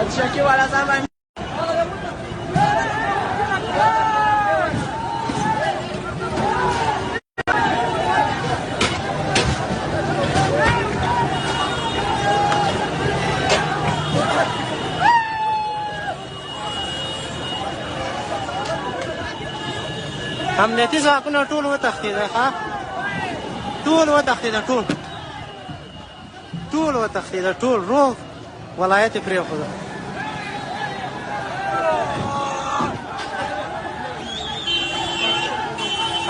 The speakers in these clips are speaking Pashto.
شکی والا صاحب امنیتي ځواکونه ټول وتښتېدل ټول وتښتېدل ټول وتښتېدل ټول روغ ولایت یې پرېښوده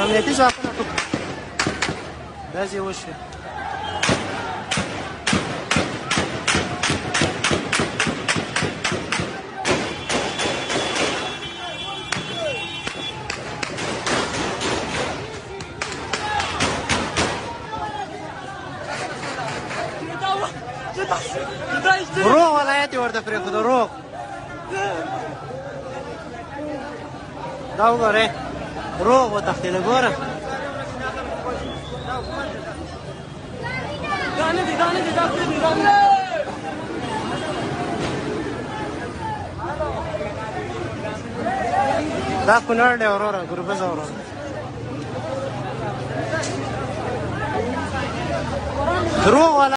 امنیتي ځواکونه ټول داسې وشوې روغ ولایت یې ورته پرېښوده روغ دا وګورئ روغ وتښتېده ګوره دا کونړ دی وروره ګربزه وروره روغ